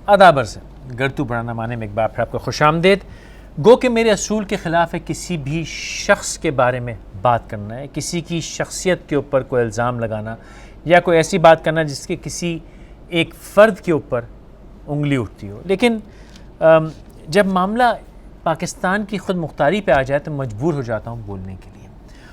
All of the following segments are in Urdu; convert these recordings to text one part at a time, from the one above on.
آداب عرض ہے، گرتو پرانا مانے میں ایک بار پھر آپ کو خوش آمدید۔ گو کہ میرے اصول کے خلاف ہے کسی بھی شخص کے بارے میں بات کرنا ہے، کسی کی شخصیت کے اوپر کوئی الزام لگانا یا کوئی ایسی بات کرنا جس کے کسی ایک فرد کے اوپر انگلی اٹھتی ہو۔ لیکن جب معاملہ پاکستان کی خود مختاری پہ آ جائے تو مجبور ہو جاتا ہوں بولنے کے لیے،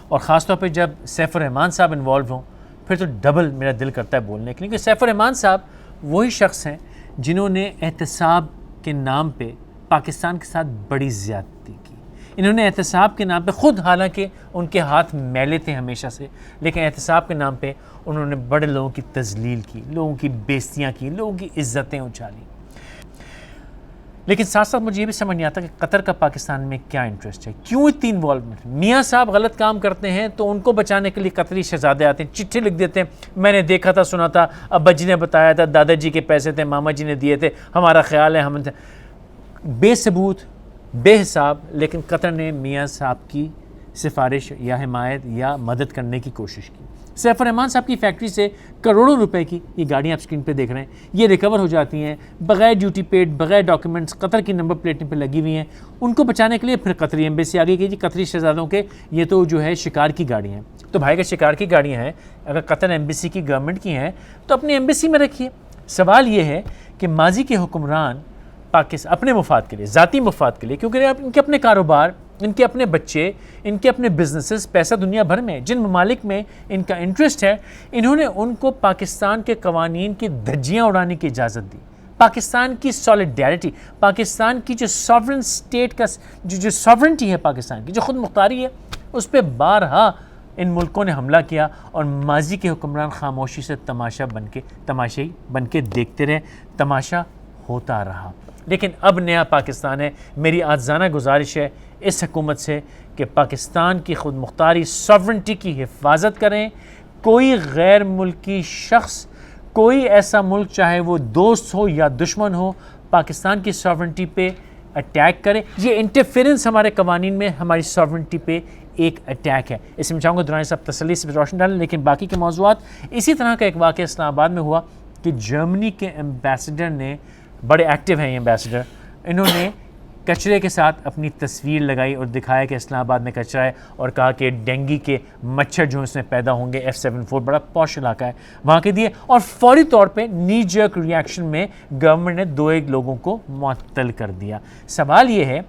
اور خاص طور پہ جب سیف الرحمان صاحب انوالو ہوں پھر تو ڈبل میرا دل کرتا ہے بولنے کے لیے، کیونکہ سیف الرحمان صاحب وہی شخص ہیں جنہوں نے احتساب کے نام پہ پاکستان کے ساتھ بڑی زیادتی کی۔ انہوں نے احتساب کے نام پہ خود، حالانکہ ان کے ہاتھ میلے تھے ہمیشہ سے، لیکن احتساب کے نام پہ انہوں نے بڑے لوگوں کی تذلیل کی، لوگوں کی بےزتیاں کی، لوگوں کی عزتیں اچھالی۔ لیکن ساتھ ساتھ مجھے یہ بھی سمجھ نہیں آتا کہ قطر کا پاکستان میں کیا انٹرسٹ ہے، کیوں اتنی انوالومنٹ۔ میاں صاحب غلط کام کرتے ہیں تو ان کو بچانے کے لیے قطری شہزادے آتے ہیں، چٹھی لکھ دیتے ہیں، میں نے دیکھا تھا، سنا تھا، ابا جی نے بتایا تھا، دادا جی کے پیسے تھے، ماما جی نے دیے تھے، ہمارا خیال ہے ہم بے ثبوت، بے حساب۔ لیکن قطر نے میاں صاحب کی سفارش یا حمایت یا مدد کرنے کی کوشش کی۔ سیف الرحمان صاحب کی فیکٹری سے کروڑوں روپے کی یہ گاڑیاں آپ سکرین پہ دیکھ رہے ہیں، یہ ریکور ہو جاتی ہیں بغیر ڈیوٹی پیڈ، بغیر ڈاکیومنٹس، قطر کی نمبر پلیٹیں پہ لگی ہوئی ہیں۔ ان کو بچانے کے لیے پھر قطری ایمبیسی آ گئی کہ جی قطری شہزادوں کے یہ تو جو ہے شکار کی گاڑیاں ہیں۔ تو بھائی اگر شکار کی گاڑیاں ہیں، اگر قطر ایمبیسی کی گورنمنٹ کی ہیں تو اپنی ایمبیسی میں رکھیے۔ سوال یہ ہے کہ ماضی کے حکمران پاکستان اپنے مفاد کے لیے، ذاتی مفاد کے لیے، کیونکہ ان کے اپنے کاروبار، ان کے اپنے بچے، ان کے اپنے بزنسز، پیسہ دنیا بھر میں جن ممالک میں ان کا انٹرسٹ ہے، انہوں نے ان کو پاکستان کے قوانین کی دھجیاں اڑانے کی اجازت دی۔ پاکستان کی سولیڈیرٹی، پاکستان کی جو ساورن اسٹیٹ کا جو ساورنٹی ہے پاکستان کی، جو خود مختاری ہے، اس پہ بارہا ان ملکوں نے حملہ کیا، اور ماضی کے حکمران خاموشی سے تماشائی بن کے دیکھتے رہے، تماشا ہوتا رہا۔ لیکن اب نیا پاکستان ہے۔ میری آجزانہ گزارش ہے اس حکومت سے کہ پاکستان کی خود مختاری، ساورنٹی کی حفاظت کریں۔ کوئی غیر ملکی شخص، کوئی ایسا ملک چاہے وہ دوست ہو یا دشمن ہو، پاکستان کی ساورنٹی پہ اٹیک کرے، یہ انٹرفیرنس ہمارے قوانین میں ہماری ساورنٹی پہ ایک اٹیک ہے۔ اس میں چاہوں گا دوران صاحب تسلی سے روشن ڈالیں۔ لیکن باقی کے موضوعات، اسی طرح کا ایک واقعہ اسلام آباد میں ہوا کہ جرمنی کے ایمبیسڈر نے، بڑے ایکٹیو ہیں یہ ایمبیسڈر، انہوں نے کچرے کے ساتھ اپنی تصویر لگائی اور دکھایا کہ اسلام آباد میں کچرا ہے، اور کہا کہ ڈینگی کے مچھر جو اس میں پیدا ہوں گے، F74 بڑا پوش علاقہ ہے وہاں کے دیے، اور فوری طور پہ نی جرک ریاکشن میں گورنمنٹ نے 2 لوگوں کو معطل کر دیا۔ سوال یہ ہے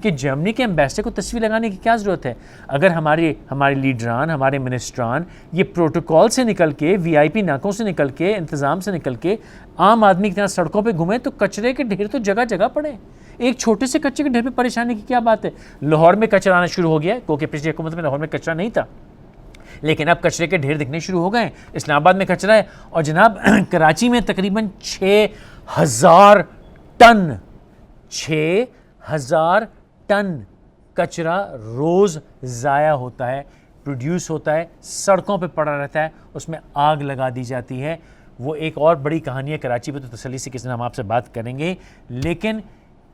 کہ جرمنی کے ایمبیسڈر کو تصویر لگانے کی کیا ضرورت ہے؟ اگر ہمارے لیڈران، ہمارے منسٹران یہ پروٹوکول سے نکل کے، VIP ناکوں سے نکل کے، انتظام سے نکل کے عام آدمی کی طرح سڑکوں پہ گھومیں تو کچرے کے ڈھیر تو جگہ جگہ پڑے۔ ایک چھوٹے سے کچرے کے ڈھیر پہ پریشانی کی کیا بات ہے؟ لاہور میں کچرا آنا شروع ہو گیا ہے، کیونکہ پچھلی حکومت میں لاہور میں کچرا نہیں تھا، لیکن اب کچرے کے ڈھیر دکھنے شروع ہو گئے ہیں۔ اسلام آباد میں کچرا ہے، اور جناب کراچی میں تقریباً 6,000 ٹن کچرا روز ضائع ہوتا ہے، پروڈیوس ہوتا ہے، سڑکوں پہ پڑا رہتا ہے، اس میں آگ لگا دی جاتی ہے۔ وہ ایک اور بڑی کہانی ہے، کراچی پہ تو تسلی سے کسی دن ہم آپ سے بات کریں گے۔ لیکن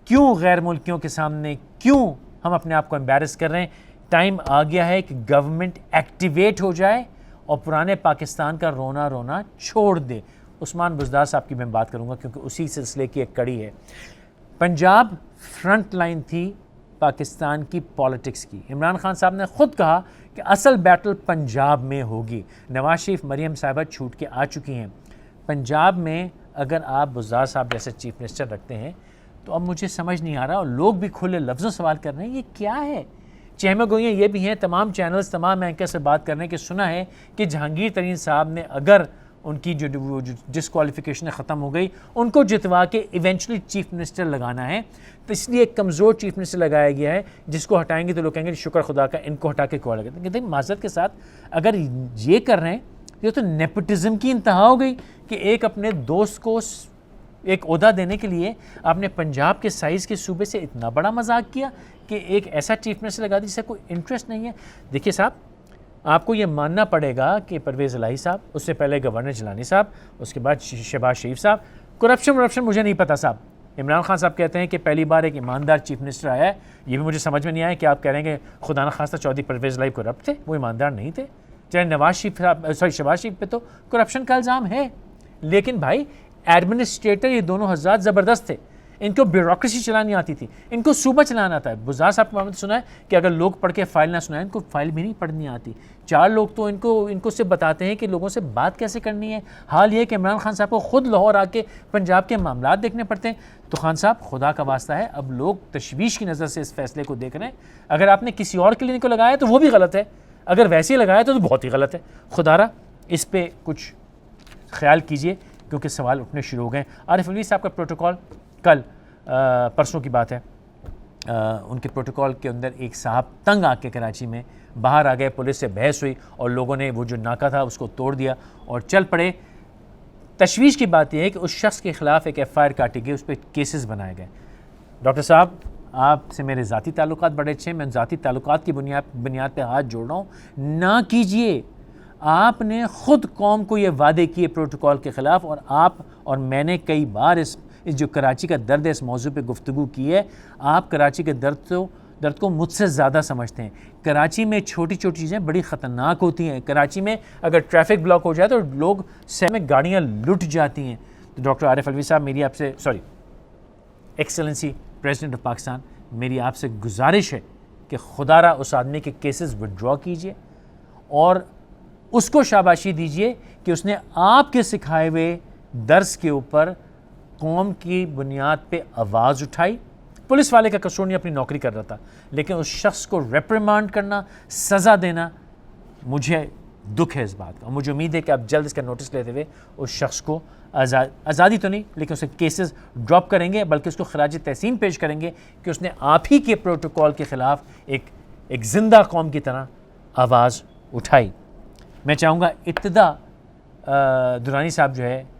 کیوں غیر ملکیوں کے سامنے، کیوں ہم اپنے آپ کو امبیرس کر رہے ہیں؟ ٹائم آ گیا ہے کہ گورنمنٹ ایکٹیویٹ ہو جائے اور پرانے پاکستان کا رونا چھوڑ دے۔ عثمان بزدار صاحب کی میں بات کروں گا کیونکہ اسی سلسلے کی ایک کڑی ہے۔ پنجاب فرنٹ لائن تھی پاکستان کی پالیٹکس کی۔ عمران خان صاحب نے خود کہا کہ اصل بیٹل پنجاب میں ہوگی۔ نواز شریف، مریم صاحبہ چھوٹ کے آ چکی ہیں۔ پنجاب میں اگر آپ بزدار صاحب جیسے چیف منسٹر رکھتے ہیں تو اب مجھے سمجھ نہیں آ رہا، اور لوگ بھی کھلے لفظوں سوال کر رہے ہیں یہ کیا ہے؟ چہمہ گوئیاں یہ بھی ہیں، تمام چینلز، تمام اینکر سے بات کرنے کے سنا ہے کہ جہانگیر ترین صاحب نے اگر ان کی جو ڈسکوالیفیکیشن ختم ہو گئی، ان کو جتوا کے ایونچولی چیف منسٹر لگانا ہے، تو اس لیے ایک کمزور چیف منسٹر لگایا گیا ہے جس کو ہٹائیں گے تو لوگ کہیں گے شکر خدا کا، ان کو ہٹا کے کوڑا لگا۔ کہتے ہیں معذرت کے ساتھ اگر یہ کر رہے ہیں، یہ تو نیپوٹزم کی انتہا ہو گئی کہ ایک اپنے دوست کو ایک عہدہ دینے کے لیے آپ نے پنجاب کے سائز کے صوبے سے اتنا بڑا مذاق کیا کہ ایک ایسا چیف منسٹر لگا دی جس سے کوئی انٹرسٹ نہیں ہے۔ دیکھیے صاحب، آپ کو یہ ماننا پڑے گا کہ پرویز الہی صاحب، اس سے پہلے گورنر جیلانی صاحب، اس کے بعد شہباز شریف صاحب، کرپشن مجھے نہیں پتا صاحب۔ عمران خان صاحب کہتے ہیں کہ پہلی بار ایک ایماندار چیف منسٹر آیا ہے، یہ بھی مجھے سمجھ میں نہیں آیا کہ آپ کہہ رہے ہیں کہ خدا نخواستہ چودھری پرویز الہی کرپٹ تھے، وہ ایماندار نہیں تھے۔ چاہے شہباز شریف پہ تو کرپشن کا الزام ہے، لیکن بھائی ایڈمنسٹریٹر یہ دونوں حضرات زبردست تھے. ان کو بیوروکریسی چلانی آتی تھی, ان کو صوبہ چلانا آتا ہے. بزار صاحب کو سنا ہے کہ اگر لوگ پڑھ کے فائل نہ سنائیں, ان کو فائل بھی نہیں پڑھنی آتی. 4 لوگ تو ان کو سے بتاتے ہیں کہ لوگوں سے بات کیسے کرنی ہے. حال یہ کہ عمران خان صاحب کو خود لاہور آ کے پنجاب کے معاملات دیکھنے پڑتے ہیں. تو خان صاحب خدا کا واسطہ ہے, اب لوگ تشویش کی نظر سے اس فیصلے کو دیکھ رہے ہیں. اگر آپ نے کسی اور کلینک کو لگایا تو وہ بھی غلط ہے, اگر ویسے ہی لگایا تو بہت ہی غلط ہے. خدا را اس پہ کچھ خیال کیجئے کیونکہ سوال اٹھنے شروع ہو گئے. عارف الوی صاحب کا پروٹوکول کل پرسوں کی بات ہے, ان کے پروٹوکول کے اندر ایک صاحب تنگ آ کے کراچی میں باہر آ گئے, پولیس سے بحث ہوئی اور لوگوں نے وہ جو ناکہ تھا اس کو توڑ دیا اور چل پڑے. تشویش کی بات یہ ہے کہ اس شخص کے خلاف ایک ایف آئی آر کاٹی گئی, اس پہ کیسز بنائے گئے. ڈاکٹر صاحب آپ سے میرے ذاتی تعلقات بڑے اچھے ہیں, میں ذاتی تعلقات کی بنیاد پہ ہاتھ جوڑ رہا ہوں. نہ کیجئے, آپ نے خود قوم کو یہ وعدے کیے پروٹوکول کے خلاف, اور آپ اور میں نے کئی بار اس جو کراچی کا درد ہے اس موضوع پہ گفتگو کی ہے. آپ کراچی کے درد کو مجھ سے زیادہ سمجھتے ہیں. کراچی میں چھوٹی چھوٹی چیزیں بڑی خطرناک ہوتی ہیں. کراچی میں اگر ٹریفک بلاک ہو جائے تو لوگ میں گاڑیاں لٹ جاتی ہیں. تو ڈاکٹر عارف الوی صاحب میری آپ سے ایکسلنسی پریزیڈنٹ آف پاکستان, میری آپ سے گزارش ہے کہ خدا را اس آدمی کے کیسز وڈرا کیجئے اور اس کو شاباشی دیجئے کہ اس نے آپ کے سکھائے ہوئے درس کے اوپر قوم کی بنیاد پہ آواز اٹھائی. پولیس والے کا قصور نہیں, اپنی نوکری کر رہا تھا, لیکن اس شخص کو ریپریمانڈ کرنا, سزا دینا, مجھے دکھ ہے اس بات کا. مجھے امید ہے کہ آپ جلد اس کا نوٹس لیتے ہوئے اس شخص کو آزادی تو نہیں لیکن اس کے کیسز ڈراپ کریں گے, بلکہ اس کو خراج تحسین پیش کریں گے کہ اس نے آپ ہی کے پروٹوکول کے خلاف ایک زندہ قوم کی طرح آواز اٹھائی. میں چاہوں گا ابتدا درانی صاحب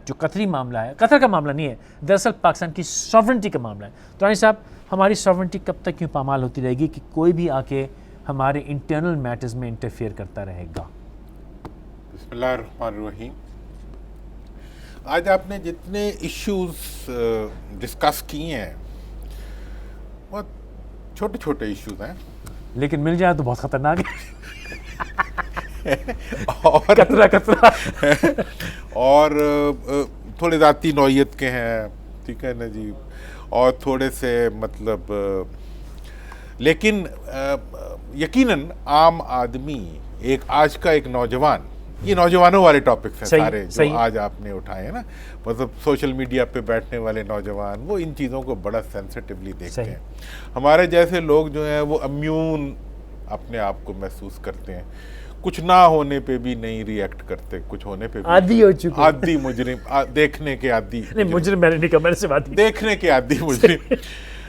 جو قطری معاملہ ہے, قطر کا معاملہ نہیں ہے, دراصل پاکستان کی ساورنٹی کا معاملہ ہے. درانی صاحب ہماری ساورنٹی کب تک کیوں پامال ہوتی رہے گی کہ کوئی بھی آ کے ہمارے انٹرنل میٹرز میں انٹرفیئر کرتا رہے گا؟ بسم اللہ الرحمن الرحیم. آج آپ نے جتنے ایشوز ڈسکس کیے ہیں بہت چھوٹے چھوٹے ایشوز ہیں, لیکن مل جائے تو بہت خطرناک ہے. اور اور تھوڑے ذاتی نوعیت کے ہیں, ٹھیک ہے نا جی, اور تھوڑے سے مطلب, لیکن یقیناً عام آدمی, ایک آج کا ایک نوجوان, یہ نوجوانوں والے ٹاپکس ہیں سارے جو آج آپ نے اٹھائے ہیں نا, مطلب سوشل میڈیا پہ بیٹھنے والے نوجوان وہ ان چیزوں کو بڑا سینسٹیولی دیکھتے ہیں. ہمارے جیسے لوگ جو ہیں وہ امیون اپنے آپ کو محسوس کرتے ہیں, کچھ نہ ہونے پہ بھی نہیں ری ایکٹ کرتے, کچھ ہونے پہ بھی عادی ہو چکے, عادی مجرم, دیکھنے کے عادی مجرم, میں نے نہیں کہا, میں نے سے بات دیکھنے کے عادی مجرم.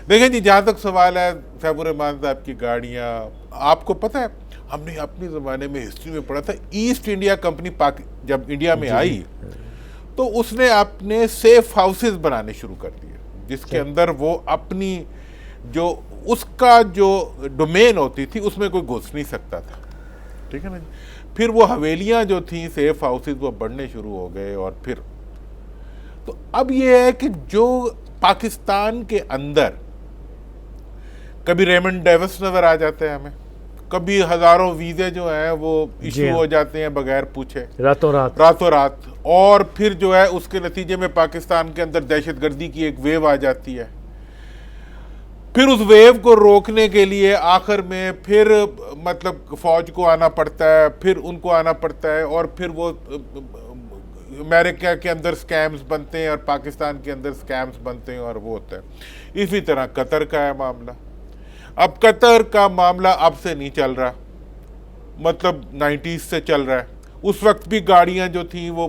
دیکھیں جی, جہاں تک سوال ہے سیف الرحمان صاحب کی گاڑیاں, آپ کو پتہ ہے ہم نے اپنے زمانے میں ہسٹری میں پڑھا تھا, ایسٹ انڈیا کمپنی جب انڈیا میں آئی تو اس نے اپنے سیف ہاؤسز بنانے شروع کر دیے, جس کے اندر وہ اپنی جو اس کا جو ڈومین ہوتی تھی اس میں کوئی گھس نہیں سکتا تھا, ٹھیک ہے نا جی. پھر وہ حویلیاں جو تھیں سیف ہاؤسز وہ بڑھنے شروع ہو گئے, اور پھر تو اب یہ ہے کہ جو پاکستان کے اندر کبھی ریمنڈ ڈیوس نظر آ جاتے ہیں ہمیں, کبھی ہزاروں ویزے جو ہیں وہ ایشو ہو جاتے ہیں بغیر پوچھے راتوں رات, اور پھر جو ہے اس کے نتیجے میں پاکستان کے اندر دہشت گردی کی ایک ویو آ جاتی ہے. پھر اس ویو کو روکنے کے لیے آخر میں پھر مطلب فوج کو آنا پڑتا ہے, پھر ان کو آنا پڑتا ہے, اور پھر وہ امریکہ کے اندر سکیمز بنتے ہیں اور پاکستان کے اندر سکیمز بنتے ہیں, اور وہ ہوتا ہے. اسی طرح قطر کا ہے معاملہ. اب قطر کا معاملہ اب سے نہیں چل رہا, مطلب 90s سے چل رہا ہے. اس وقت بھی گاڑیاں جو تھیں وہ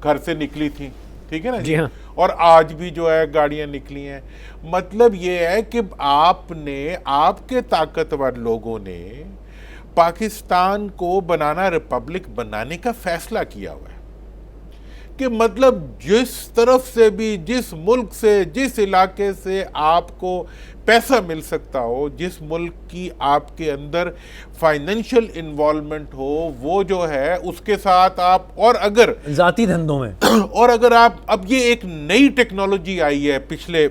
گھر سے نکلی تھیں, ٹھیک ہے نا جی, اور آج بھی جو ہے گاڑیاں نکلی ہیں. مطلب یہ ہے کہ آپ نے, آپ کے طاقتور لوگوں نے پاکستان کو بنانا, ریپبلک بنانے کا فیصلہ کیا ہوا ہے کہ مطلب جس طرف سے بھی, جس ملک سے, جس علاقے سے آپ کو پیسہ مل سکتا ہو, جس ملک کی آپ کے اندر فائنینشیل انوالومنٹ ہو, وہ جو ہے اس کے ساتھ آپ, اور اگر ذاتی دھندوں میں, اور اگر آپ, اب یہ ایک نئی ٹیکنالوجی آئی ہے پچھلے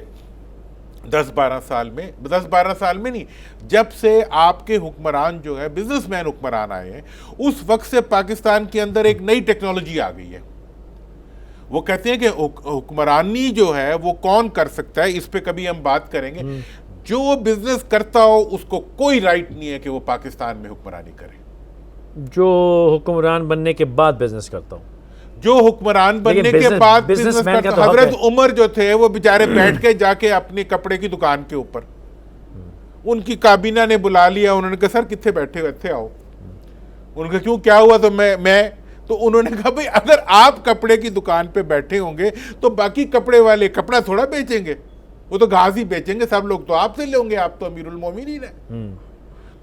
10-12 سال میں, 10-12 سال میں نہیں, جب سے آپ کے حکمران جو ہے بزنس مین حکمران آئے ہیں, اس وقت سے پاکستان کے اندر ایک نئی ٹیکنالوجی آ گئی ہے. وہ کہتے ہیں کہ حکمرانی جو ہے وہ کون کر سکتا ہے، اس پہ کبھی ہم بات کریں گے. جو بزنس کرتا ہو اس کو کوئی رائٹ نہیں ہے کہ وہ پاکستان میں حکمرانی کرے. جو حکمران بننے کے بعد بزنس کرتا ہوں، جو حکمران بننے کے بعد بزنس کرتا، حضرت عمر جو تھے وہ بیچارے بیٹھ کے جا کے اپنے کپڑے کی دکان کے اوپر، ان کی کابینہ نے بلا لیا، انہوں نے کہا سر کتنے بیٹھے ہوئے تھے، آؤ. انہوں نے کہا کیوں، کیا ہوا؟ تو میں تو انہوں نے کہا بھئی اگر آپ کپڑے کی دکان پہ بیٹھے ہوں گے تو باقی کپڑے والے کپڑا تھوڑا بیچیں گے، وہ تو گھاس ہی بیچیں گے، سب لوگ تو آپ سے لیں گے، آپ تو امیر المومنین ہیں.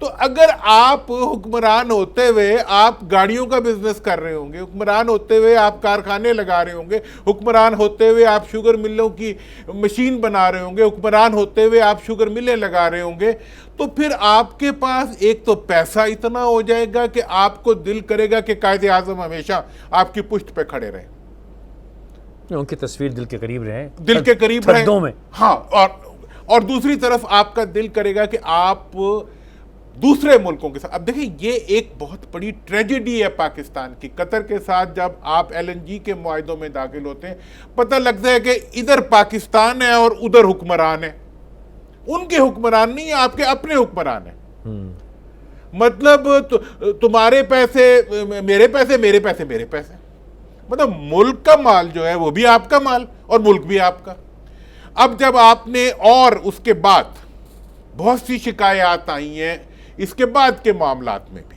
تو اگر آپ حکمران ہوتے ہوئے آپ گاڑیوں کا بزنس کر رہے ہوں گے، حکمران ہوتے ہوئے آپ کارخانے لگا رہے ہوں گے، حکمران ہوتے ہوئے آپ شوگر ملوں کی مشین بنا رہے ہوں گے، حکمران ہوتے ہوئے آپ شوگر ملیں لگا رہے ہوں گے، تو پھر آپ کے پاس ایک تو پیسہ اتنا ہو جائے گا کہ آپ کو دل کرے گا کہ قائد اعظم ہمیشہ آپ کی پشت پہ کھڑے رہیں، ان کی تصویر دل کے قریب رہے، دل کے قریب رہیں. تھردوں میں. ہاں، اور دوسری طرف آپ کا دل کرے گا کہ آپ دوسرے ملکوں کے ساتھ. اب دیکھیں یہ ایک بہت بڑی ٹریجڈی ہے پاکستان کی. قطر کے ساتھ جب آپ LNG کے معاہدوں میں داخل ہوتے ہیں پتہ لگتا ہے کہ ادھر پاکستان ہے اور ادھر حکمران ہے. ان کے حکمران نہیں، آپ کے اپنے حکمران ہیں. مطلب تمہارے پیسے میرے پیسے، میرے پیسے میرے پیسے. مطلب ملک کا مال جو ہے وہ بھی آپ کا مال اور ملک بھی آپ کا. اب جب آپ نے، اور اس کے بعد بہت سی شکایات آئی ہیں اس کے بعد کے معاملات میں بھی،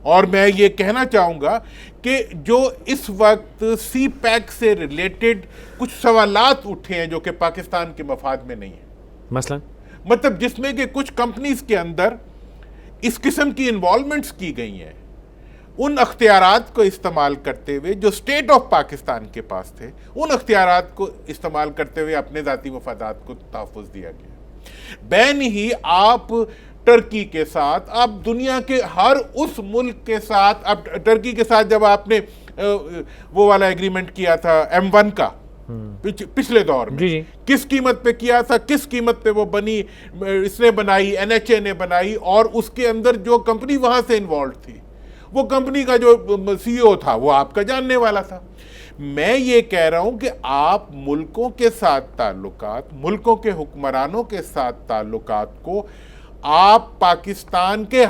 اور میں یہ کہنا چاہوں گا کہ جو اس وقت سی پیک سے ریلیٹڈ کچھ سوالات اٹھے ہیں جو کہ پاکستان کے مفاد میں نہیں ہیں، مثلا مطلب جس میں کہ کچھ کمپنیز کے اندر اس قسم کی انوالومنٹس کی گئی ہیں، ان اختیارات کو استعمال کرتے ہوئے جو اسٹیٹ آف پاکستان کے پاس تھے، ان اختیارات کو استعمال کرتے ہوئے اپنے ذاتی مفادات کو تحفظ دیا گیا. بین ہی آپ ٹرکی کے ساتھ، آپ دنیا کے ہر اس ملک کے ساتھ، اب ٹرکی کے ساتھ جب آپ نے وہ والا ایگریمنٹ کیا تھا M1 کا پچھلے دور میں، کس قیمت پہ کیا تھا، کس قیمت پہ وہ بنی، اس نے بنائی، NHA نے بنائی، اور اس کے اندر جو کمپنی وہاں سے انوالوڈ تھی، وہ کمپنی کا جو CEO تھا وہ آپ کا جاننے والا تھا. میں یہ کہہ رہا ہوں کہ آپ ملکوں کے ساتھ تعلقات، ملکوں کے حکمرانوں کے ساتھ تعلقات کو آپ پاکستان کے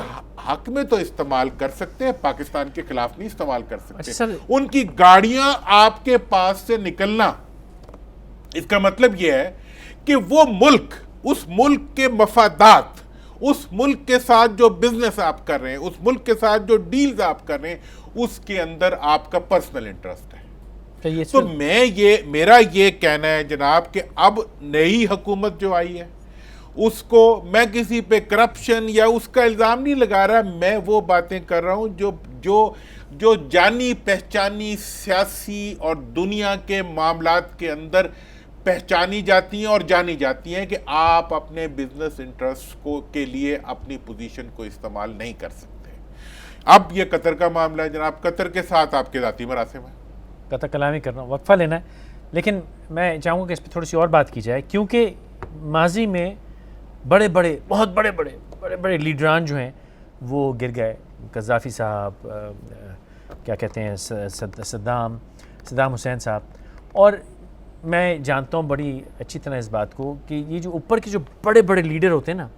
حق میں تو استعمال کر سکتے ہیں، پاکستان کے خلاف نہیں استعمال کر سکتے. ان کی گاڑیاں آپ کے پاس سے نکلنا، اس کا مطلب یہ ہے کہ وہ ملک، اس ملک کے مفادات، اس ملک کے ساتھ جو بزنس آپ کر رہے ہیں، اس ملک کے ساتھ جو ڈیلز آپ کر رہے ہیں، اس کے اندر آپ کا پرسنل انٹرسٹ ہے. تو میرا یہ کہنا ہے جناب کہ اب نئی حکومت جو آئی ہے اس کو میں کسی پہ کرپشن یا اس کا الزام نہیں لگا رہا، میں وہ باتیں کر رہا ہوں جو جانی پہچانی سیاسی اور دنیا کے معاملات کے اندر پہچانی جاتی ہیں اور جانی جاتی ہیں کہ آپ اپنے بزنس انٹرسٹ کے لیے اپنی پوزیشن کو استعمال نہیں کر سکتے. اب یہ قطر کا معاملہ ہے جناب، قطر کے ساتھ آپ کے ذاتی مراسم ہیں. قطع کلامی کرنا، وقفہ لینا ہے، لیکن میں چاہوں گا کہ اس پہ تھوڑی سی اور بات کی جائے، کیونکہ ماضی میں بہت بڑے لیڈران جو ہیں وہ گر گئے. قذافی صاحب، کیا کہتے ہیں، صدام حسین صاحب. اور میں جانتا ہوں بڑی اچھی طرح اس بات کو کہ یہ جو اوپر کے جو بڑے لیڈر ہوتے ہیں نا،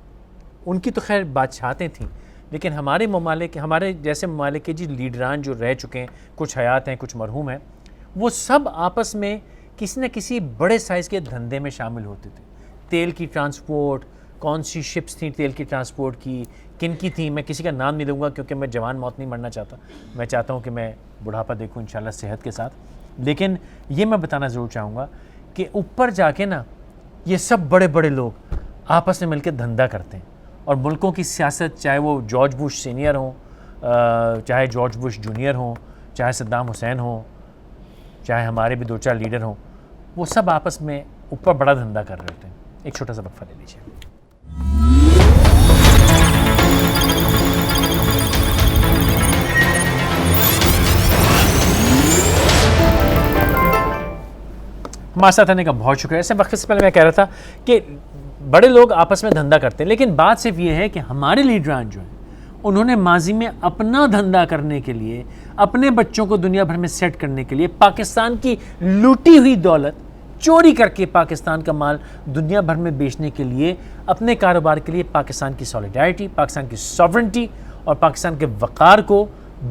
ان کی تو خیر بادشاہتیں تھیں، لیکن ہمارے ممالک، ہمارے جیسے ممالک کے لیڈران جو رہ چکے ہیں، کچھ حیات ہیں کچھ مرحوم ہیں، وہ سب آپس میں کسی نہ کسی بڑے سائز کے دھندے میں شامل ہوتے تھے. تیل کی ٹرانسپورٹ، کون سی شپس تھیں تیل کی ٹرانسپورٹ کی، کن کی تھیں، میں کسی کا نام نہیں لوں گا کیونکہ میں جوان موت نہیں مرنا چاہتا. میں چاہتا ہوں کہ میں بڑھاپا دیکھوں انشاءاللہ صحت کے ساتھ. لیکن یہ میں بتانا ضرور چاہوں گا کہ اوپر جا کے نا یہ سب بڑے لوگ آپس میں مل کے دھندا کرتے ہیں، اور ملکوں کی سیاست، چاہے وہ جارج بش سینئر ہوں، چاہے جارج بش جونیئر ہوں، چاہے صدام حسین ہوں، چاہے ہمارے بھی 2-4 لیڈر ہوں، وہ سب آپس میں اوپر بڑا دھندا کر رہے ہوتے ہیں. ایک چھوٹا سا وقفہ لے لیجیے. ہمارے ساتھ آنے کا بہت شکریہ. ایسے وقت سے پہلے میں کہہ رہا تھا کہ بڑے لوگ آپس میں دھندا کرتے ہیں، لیکن بات صرف یہ ہے کہ ہمارے لیڈران جو ہیں انہوں نے ماضی میں اپنا دھندا کرنے کے لیے، اپنے بچوں کو دنیا بھر میں سیٹ کرنے کے لیے، پاکستان کی لوٹی ہوئی دولت چوری کر کے پاکستان کا مال دنیا بھر میں بیچنے کے لیے، اپنے کاروبار کے لیے پاکستان کی سولیڈارٹی، پاکستان کی سوورنٹی اور پاکستان کے وقار کو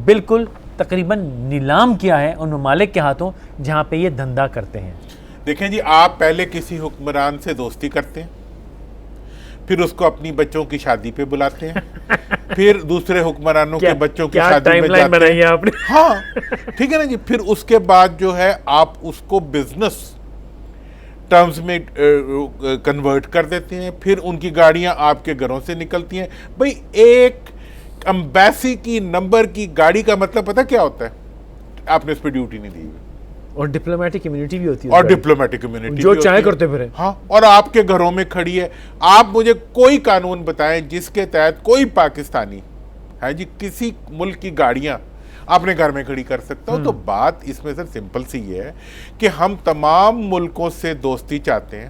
بالکل تقریباً نیلام کیا ہے ان ممالک کے ہاتھوں جہاں پہ یہ دھندا کرتے ہیں۔ دیکھیں جی، آپ پہلے کسی حکمران سے دوستی کرتے ہیں، پھر اس کو اپنی بچوں کی شادی پہ بلاتے ہیں، پھر دوسرے حکمرانوں کے بچوں کی شادی پہ جاتے ہیں، ہاں ٹھیک ہے نا جی، پھر اس کے بعد جو ہے آپ اس کو بزنس ٹرمز میں کنورٹ کر دیتے ہیں، پھر ان کی گاڑیاں آپ کے گھروں سے نکلتی ہیں۔ بھئی ایک امبیسی کی نمبر کی گاڑی کا مطلب پتہ کیا ہوتا ہے؟ آپ نے اس پہ ڈیوٹی نہیں دی ہوئی، اور ڈپلومیٹک کمیونٹی بھی ہوتی ہے، اور ڈپلومیٹک کمیونٹی جو چاہے کرتے پھرے، ہاں، اور آپ کے گھروں میں کھڑی ہے۔ آپ مجھے کوئی قانون بتائیں جس کے تحت کوئی پاکستانی ہے جی کسی ملک کی گاڑیاں اپنے گھر میں کھڑی کر سکتا ہو۔ تو بات اس میں سر سمپل سی یہ ہے کہ ہم تمام ملکوں سے دوستی چاہتے ہیں،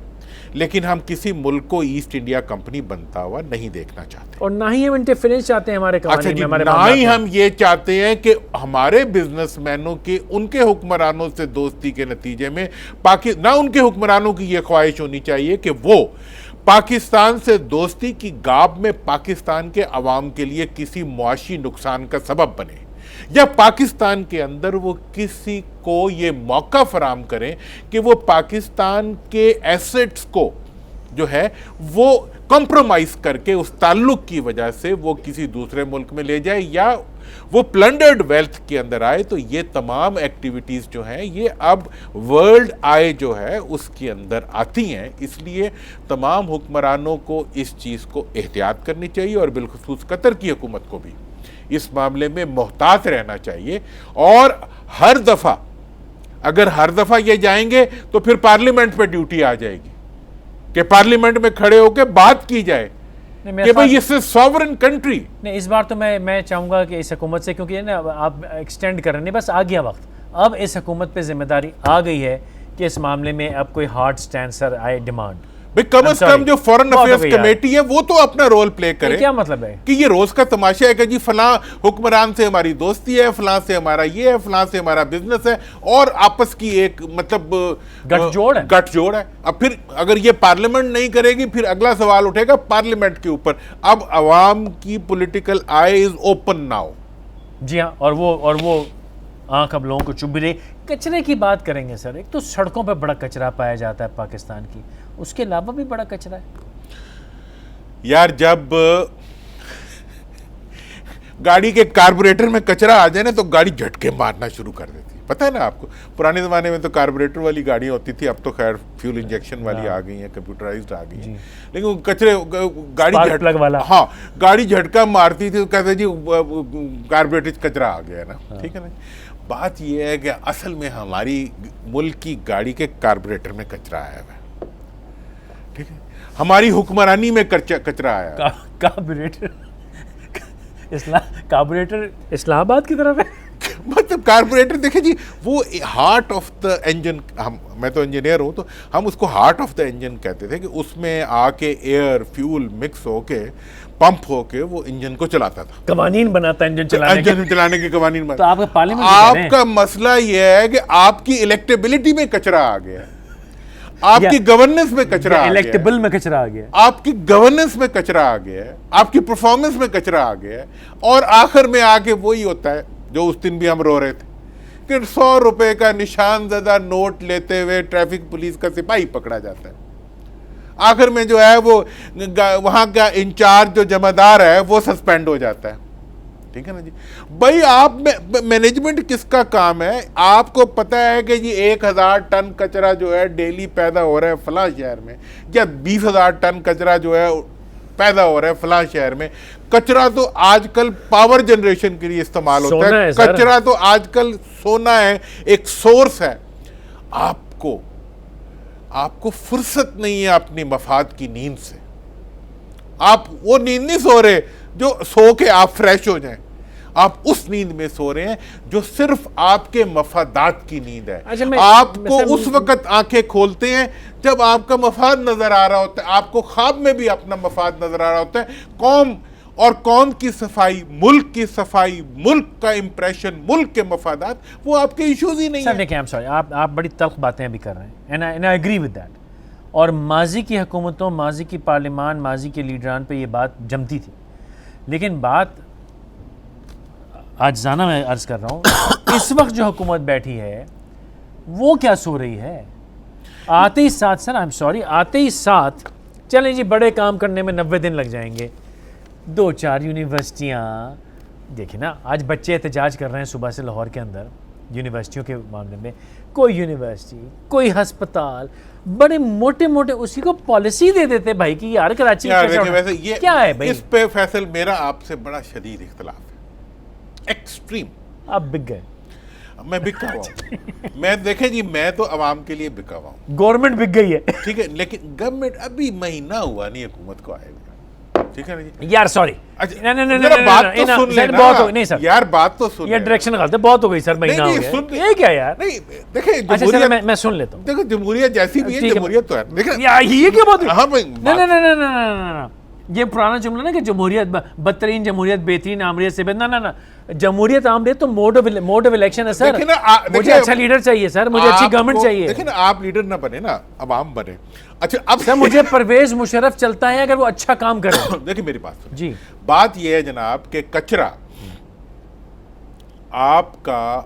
لیکن ہم کسی ملک کو ایسٹ انڈیا کمپنی بنتا ہوا نہیں دیکھنا چاہتے، اور نہ ہی ہم انٹرفیرنس چاہتے ہیں ہمارے قوانین میں، ہمارے نہ ہی ہم یہ چاہتے ہیں کہ ہمارے بزنس مینوں کے ان کے حکمرانوں سے دوستی کے نتیجے میں نہ ان کے حکمرانوں کی یہ خواہش ہونی چاہیے کہ وہ پاکستان سے دوستی کی گاب میں پاکستان کے عوام کے لیے کسی معاشی نقصان کا سبب بنے، یا پاکستان کے اندر وہ کسی کو یہ موقع فراہم کریں کہ وہ پاکستان کے ایسٹس کو جو ہے وہ کمپرومائز کر کے اس تعلق کی وجہ سے وہ کسی دوسرے ملک میں لے جائے یا وہ پلنڈرڈ ویلتھ کے اندر آئے۔ تو یہ تمام ایکٹیویٹیز جو ہیں یہ اب ورلڈ آئے جو ہے اس کے اندر آتی ہیں، اس لیے تمام حکمرانوں کو اس چیز کو احتیاط کرنی چاہیے، اور بالخصوص قطر کی حکومت کو بھی اس معاملے میں محتاط رہنا چاہیے۔ اور اگر ہر دفعہ یہ جائیں گے تو پھر پارلیمنٹ پہ ڈیوٹی آ جائے گی کہ پارلیمنٹ میں کھڑے ہو کے بات کی جائے کہ بھئی یہ سوورن کنٹری۔ نہیں، اس بار تو میں چاہوں گا کہ اس حکومت سے، کیونکہ نا آپ ایکسٹینڈ کر رہے ہیں، بس آ گیا وقت، اب اس حکومت پہ ذمہ داری آ گئی ہے کہ اس معاملے میں اب کوئی ہارڈ سٹینڈ سر آئے ڈیمانڈ۔ کم از کم جو فورن افیئرز کمیٹی ہے وہ تو اپنا رول پلے کرے۔ کیا مطلب ہے کہ یہ روز کا تماشا ہے کہ جی فلاں حکمران سے ہماری دوستی ہے، فلاں سے ہمارا یہ ہے، فلاں سے ہمارا بزنس ہے، اور آپس کی ایک مطلب گٹھ جوڑ ہے۔ اب پھر اگر یہ پارلیمنٹ نہیں کرے گی، پھر اگلا سوال اٹھے گا پارلیمنٹ کے اوپر۔ اب عوام کی political eye is open now. جی ہاں، اور وہ آنکھ اب لوگوں کو چبھ بھی رہی۔ کچرے کی بات کریں گے سر، ایک تو سڑکوں پہ بڑا کچرا پایا جاتا ہے پاکستان کی، اس کے علاوہ بھی بڑا کچرا ہے یار۔ جب گاڑی کے کاربوریٹر میں کچرا آ جائے نا تو گاڑی جھٹکے مارنا شروع کر دیتی ہے، پتہ ہے نا آپ کو۔ پرانے زمانے میں تو کاربوریٹر والی گاڑیاں ہوتی تھی، اب تو خیر فیول انجیکشن والی آ گئی ہیں، کمپیوٹرائزڈ آ گئی ہیں، لیکن کچرے گاڑی جھٹکا مارتی تھی تو کہتے جی کاربوریٹر کچرا آ گیا ہے نا، ٹھیک ہے نا۔ بات یہ ہے کہ اصل میں ہماری ملک کی گاڑی کے کاربوریٹر میں کچرا آیا ہے، ٹھیک ہے، ہماری حکمرانی میں کچرا آیا۔ کاربوریٹر اسلام آباد کی طرف ہے، مطلب کاربوریٹر دیکھیں جی، وہ ہارٹ آف دا انجن، میں تو انجینئر ہوں تو ہم اس کو ہارٹ آف دا انجن کہتے تھے، کہ اس میں آ کے ایئر فیول مکس ہو کے پمپ ہو کے وہ انجن کو چلاتا تھا، قوانین بناتا ہے انجن چلانے کے قوانین تو آپ کا پارلیمنٹ آپ کا مسئلہ یہ ہے کہ آپ کی الیکٹیبلٹی میں کچرا آ گیا، آپ کی گورننس میں کچرا آ گیا، الیکٹیبل میں کچرا آ گیا، آپ کی گورننس میں کچرا آ گیا ہے، آپ کی پرفارمنس میں کچرا آ گیا ہے، اور آخر میں آ کے وہی ہوتا ہے جو اس دن بھی ہم رو رہے تھے کہ 100 روپے کا نشان زدہ نوٹ لیتے ہوئے ٹریفک پولیس کا سپاہی پکڑا جاتا ہے، آخر میں جو ہے وہ وہاں کا انچارج جو جمعدار ہے وہ سسپینڈ ہو جاتا ہے، ٹھیک ہے نا جی۔ بھائی آپ مینجمنٹ کس کا کام ہے؟ آپ کو پتہ ہے کہ جی 1000 ٹن کچرا جو ہے ڈیلی پیدا ہو رہا ہے فلاں شہر میں، یا 20,000 ٹن کچرا جو ہے پیدا ہو رہا ہے فلاں شہر میں۔ کچرا تو آج کل پاور جنریشن کے لیے استعمال ہوتا ہے، کچرا تو آج کل سونا ہے، ایک سورس ہے۔ آپ کو فرصت نہیں ہے اپنی مفاد کی نیند سے، آپ وہ نیند نہیں سو رہے جو سو کے آپ فریش ہو جائیں، آپ اس نیند میں سو رہے ہیں جو صرف آپ کے مفادات کی نیند ہے۔ آپ کو اس وقت آنکھیں کھولتے ہیں جب آپ کا مفاد نظر آ رہا ہوتا ہے، آپ کو خواب میں بھی اپنا مفاد نظر آ رہا ہوتا ہے، قوم اور قوم کی صفائی، ملک کی صفائی، ملک کا امپریشن، ملک کے مفادات، وہ آپ کے ایشوز ہی نہیں سر ہیں. دیکھیں I'm sorry آپ بڑی تلخ باتیں ابھی کر رہے ہیں and I agree with that. اور ماضی کی حکومتوں، ماضی کی پارلیمان، ماضی کے لیڈران پہ یہ بات جمتی تھی، لیکن بات آج زانہ میں عرض کر رہا ہوں اس وقت جو حکومت بیٹھی ہے وہ کیا سو رہی ہے. آتے ہی ساتھ سر I'm sorry آتے ہی ساتھ چلیں جی بڑے کام کرنے میں 90 دن لگ جائیں گے. 2-4 یونیورسٹیاں دیکھیں نا، آج بچے احتجاج کر رہے ہیں صبح سے لاہور کے اندر یونیورسٹیوں کے معاملے میں. کوئی یونیورسٹی، کوئی ہسپتال، بڑے موٹے موٹے اسی کو پالیسی دے دیتے بھائی کہ یار کراچی ویسے یہ کیا ہے بھائی. اس پہ فیصل میرا آپ سے بڑا شدید اختلاف ہے، ایکسٹریم. آپ بک گئے. میں بکا ہوا ہوں. میں دیکھیں جی، میں تو عوام کے لیے بکا ہوا ہوں. گورنمنٹ بک گئی ہے. ٹھیک ہے، لیکن گورنمنٹ ابھی مہینہ ہوا نہیں حکومت کو آئے ہوئے. ٹھیک ہے نا جی. یار سوری بات تو سن لینا. بہت ہو نہیں سر یار بات تو سن. یہ ڈائریکشن غلط ہے، بہت ہو گئی سر، مہینہ ہو گیا. یہ کیا یار؟ نہیں دیکھیں اچھا سر میں سن لیتا ہوں. دیکھو جمہوریت جیسی بھی ہے، جمہوریت تو ہے. دیکھیں یہ کیا بات ہے؟ ہاں بھائی، نہ یہ پرانا جملہ نا کہ جمہوریت بدترین جمہوریت بہترین آمریت سے بہتر. نہ جمہوریت آمریت تو موڈ آف الیکشن ہے سر. مجھے اچھا لیڈر چاہیے سر، مجھے اچھی گورنمنٹ چاہیے. دیکھیں نا، آپ لیڈر نہ بنے نا، عوام بنے. اچھا اب سر مجھے پرویز مشرف چلتا ہے اگر وہ اچھا کام کرے. دیکھیں میری بات سنیں. جی بات یہ ہے جناب کہ کچرا آپ کا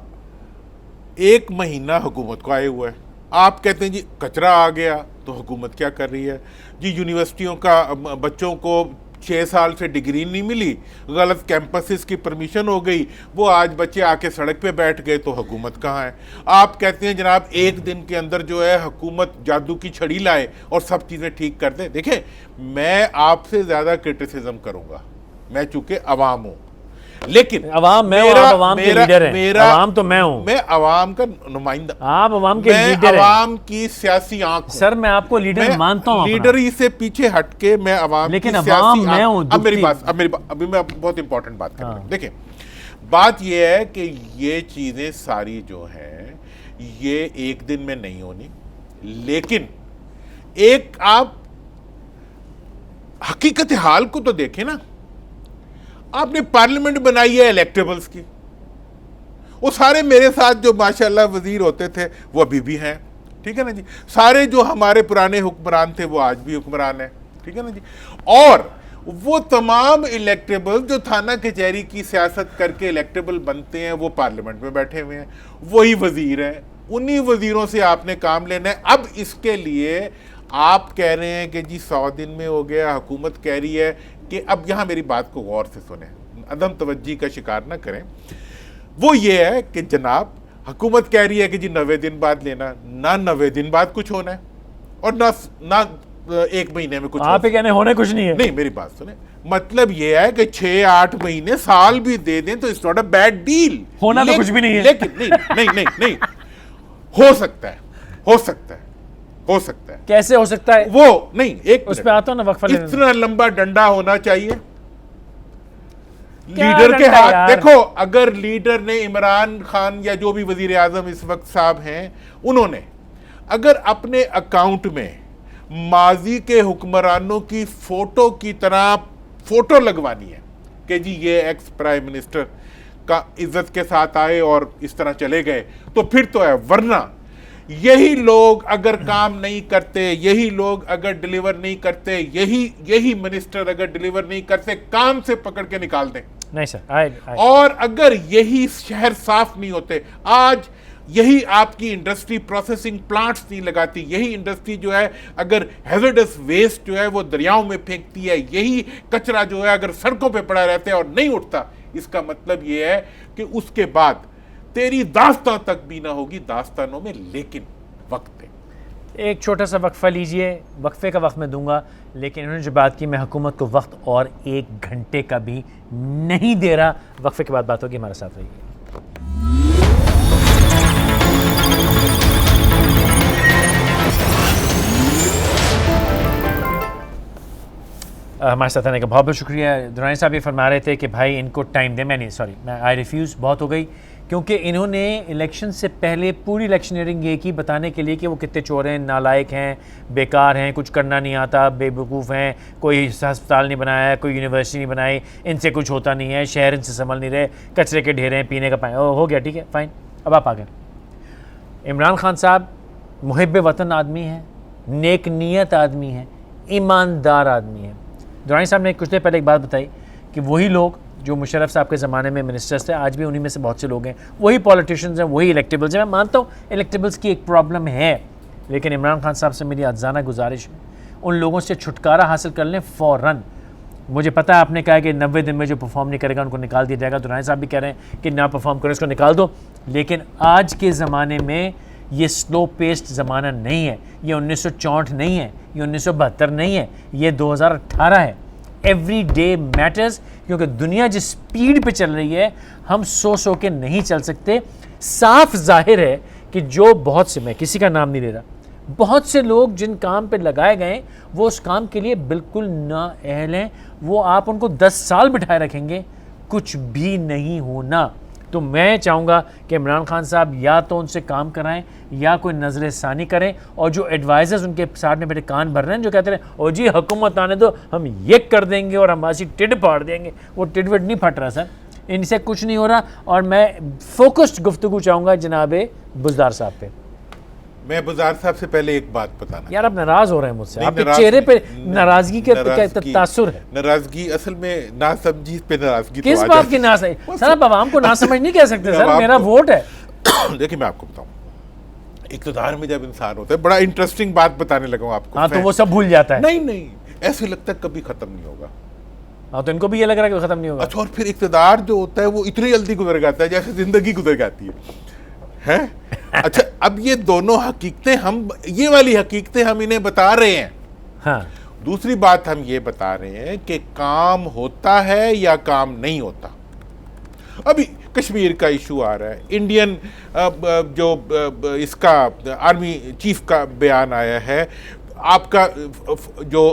1 مہینہ حکومت کو آئے ہوا ہے. آپ کہتے ہیں جی کچرا آ گیا تو حکومت کیا کر رہی ہے جی. یونیورسٹیوں کا بچوں کو 6 سال سے ڈگری نہیں ملی، غلط کیمپسز کی پرمیشن ہو گئی، وہ آج بچے آ کے سڑک پہ بیٹھ گئے تو حکومت کہاں ہے. آپ کہتے ہیں جناب 1 دن کے اندر جو ہے حکومت جادو کی چھڑی لائے اور سب چیزیں ٹھیک کر دے. دیکھیں میں آپ سے زیادہ کرٹیسزم کروں گا، میں چونکہ عوام ہوں، لیکن عوام میں ہوں، آپ عوام کے لیڈر ہیں. عوام تو میں ہوں، میں عوام کا نمائندہ، آپ عوام کے لیڈر ہیں. میں عوام کی سیاسی آنکھ ہوں. سر میں آپ کو لیڈر مانتا ہوں، لیڈری سے پیچھے ہٹ کے میں عوام کی سیاسی آنکھ. اب میری بات ابھی میں بہت امپورٹنٹ بات کر رہا ہوں. دیکھیں بات یہ ہے کہ یہ چیزیں ساری جو ہیں یہ 1 دن میں نہیں ہونی، لیکن ایک آپ حقیقت حال کو تو دیکھیں نا. آپ نے پارلیمنٹ بنائی ہے الیکٹیبلز کی، وہ سارے میرے ساتھ جو ماشاءاللہ وزیر ہوتے تھے وہ ابھی بھی ہیں. ٹھیک ہے نا جی. سارے جو ہمارے پرانے حکمران تھے وہ آج بھی حکمران ہیں. ٹھیک ہے نا جی. اور وہ تمام الیکٹیبل جو تھانہ کچہری کی سیاست کر کے الیکٹیبل بنتے ہیں وہ پارلیمنٹ میں بیٹھے ہوئے ہیں، وہی وزیر ہیں. انہی وزیروں سے آپ نے کام لینا ہے. اب اس کے لیے آپ کہہ رہے ہیں کہ جی 100 دن میں ہو گیا، حکومت کہہ رہی ہے کہ اب یہاں میری بات کو غور سے سنیں، عدم توجہی کا شکار نہ کریں. وہ یہ ہے کہ جناب حکومت کہہ رہی ہے کہ جی 90 دن بعد لینا، نہ 90 دن بعد کچھ ہونا ہے اور نہ 1 مہینے میں کچھ. آپ کہنے ہونے کچھ نہیں ہے. نہیں میری بات سنیں، مطلب یہ ہے کہ 6-8 مہینے سال بھی دے دیں تو it's not a bad deal. ہونا تو کچھ بھی نہیں ہے. لیکن نہیں ہو سکتا ہے. کیسے ہو سکتا ہے؟ وہ نہیں، ایک اس پہ آتا ہوں نا وقفہ لینے. اتنا لمبا ڈنڈا ہونا چاہیے لیڈر کے ہاتھ. دیکھو اگر لیڈر نے عمران خان یا جو بھی وزیر اعظم اس وقت صاحب ہیں، انہوں نے اگر اپنے اکاؤنٹ میں ماضی کے حکمرانوں کی فوٹو کی طرح فوٹو لگوانی ہے کہ جی یہ ایکس پرائم منسٹر کا عزت کے ساتھ آئے اور اس طرح چلے گئے تو پھر تو ہے. ورنہ یہی لوگ اگر کام نہیں کرتے، یہی لوگ اگر ڈیلیور نہیں کرتے، یہی منسٹر اگر ڈیلیور نہیں کرتے، کام سے پکڑ کے نکال دیں. نہیں سر اور اگر یہی شہر صاف نہیں ہوتے، آج یہی آپ کی انڈسٹری پروسیسنگ پلانٹس نہیں لگاتی، یہی انڈسٹری جو ہے اگر ہیزرڈس ویسٹ جو ہے وہ دریاؤں میں پھینکتی ہے، یہی کچرا جو ہے اگر سڑکوں پہ پڑا رہتا ہے اور نہیں اٹھتا، اس کا مطلب یہ ہے کہ اس کے بعد تیری داستان تک بھی نہ ہوگی داستانوں میں. لیکن وقت ہے. ایک چھوٹا سا وقفہ لیجئے، وقفے کا وقت میں دوں گا، لیکن انہوں نے جو بات کی میں حکومت کو وقت اور 1 گھنٹے کا بھی نہیں دے رہا. وقفے کے بعد بات ہوگی، ہمارے ساتھ رہیے. ہمارے ساتھ آنے کا بہت بہت شکریہ. درانی صاحب یہ فرما رہے تھے کہ بھائی ان کو ٹائم دیں. میں آئی ریفیوز. بہت ہو گئی کیونکہ انہوں نے الیکشن سے پہلے پوری الیکشنئرنگ یہ کی بتانے کے لیے کہ وہ کتنے چور ہیں، نالائق ہیں، بیکار ہیں، کچھ کرنا نہیں آتا، بے وقوف ہیں، کوئی ہسپتال نہیں بنایا ہے، کوئی یونیورسٹی نہیں بنائی، ان سے کچھ ہوتا نہیں ہے، شہر ان سے سنبھل نہیں رہے، کچرے کے ڈھیر ہیں، پینے کا پانی ہو گیا، ٹھیک ہے فائن. اب آپ آگے. عمران خان صاحب محب وطن آدمی ہیں، نیک نیت آدمی ہیں، ایماندار آدمی ہیں. درانی صاحب نے کچھ دیر پہلے ایک بات بتائی کہ وہی لوگ جو مشرف صاحب کے زمانے میں منسٹرز تھے آج بھی انہی میں سے بہت سے لوگ ہیں، وہی پولیٹیشنز ہیں، وہی الیکٹیبلز ہیں. میں مانتا ہوں الیکٹیبلز کی ایک پرابلم ہے، لیکن عمران خان صاحب سے میری عاجزانہ گزارش ہے ان لوگوں سے چھٹکارا حاصل کر لیں فوراً. مجھے پتا ہے آپ نے کہا کہ 90 دن میں جو پرفارم نہیں کرے گا ان کو نکال دیا جائے گا. درانی صاحب بھی کہہ رہے ہیں کہ نہ پرفارم کرو اس کو نکال دو، لیکن آج کے زمانے میں یہ سلو پیسڈ زمانہ نہیں ہے، یہ 1964 نہیں ہے، یہ 1972 نہیں ہے، یہ 2018 ہے. ایوری ڈے میٹرز، کیونکہ دنیا جس سپیڈ پہ چل رہی ہے ہم سو کے نہیں چل سکتے. صاف ظاہر ہے کہ جو بہت سے، میں کسی کا نام نہیں لے رہا، بہت سے لوگ جن کام پہ لگائے گئے ہیں وہ اس کام کے لیے بالکل نااہل ہیں. وہ آپ ان کو 10 سال بٹھائے رکھیں گے کچھ بھی نہیں ہونا. تو میں چاہوں گا کہ عمران خان صاحب یا تو ان سے کام کرائیں یا کوئی نظر ثانی کریں، اور جو ایڈوائزرز ان کے ساتھ میں بیٹھے کان بھر رہے ہیں جو کہتے ہیں او جی حکومت آنے دو ہم یہ کر دیں گے اور ہم ایسی ٹڈ پاڑ دیں گے، وہ ٹڈ وڈ نہیں پھٹ رہا سر، ان سے کچھ نہیں ہو رہا. اور میں فوکسڈ گفتگو چاہوں گا جناب بزدار صاحب پہ. میں بزدار صاحب سے پہلے ایک بات بتانا. یار آپ ناراض ہو رہے ہیں مجھ سے، آپ کے چہرے پہ ناراضگی کا تاثر ہے. ناراضگی اصل میں ناسمجھی پہ ناراضگی. کس بات کی ناسمجھی؟ سر آپ عوام کو ناسمجھ نہیں کہہ سکتے سر، میرا ووٹ ہے. دیکھیں میں آپ کو بتاؤں، اقتدار میں جب انسان ہوتا ہے، بڑا انٹرسٹنگ بات بتانے لگا ہوں آپ کو. ہاں تو وہ سب بھول جاتا ہے. نہیں ایسے لگتا ہے کبھی ختم نہیں ہوگا. ہاں تو ان کو بھی یہ لگ رہا ہے کہ ختم نہیں ہوگا. اچھا، اور پھر اقتدار جو ہوتا ہے وہ اتنی جلدی گزر جاتا ہے جیسے زندگی گزر جاتی ہے. اچھا اب یہ دونوں حقیقتیں، ہم یہ والی حقیقتیں ہم انہیں بتا رہے ہیں. ہاں دوسری بات ہم یہ بتا رہے ہیں کہ کام ہوتا ہے یا کام نہیں ہوتا. ابھی کشمیر کا ایشو آ رہا ہے، انڈین جو اس کا آرمی چیف کا بیان آیا ہے، آپ کا جو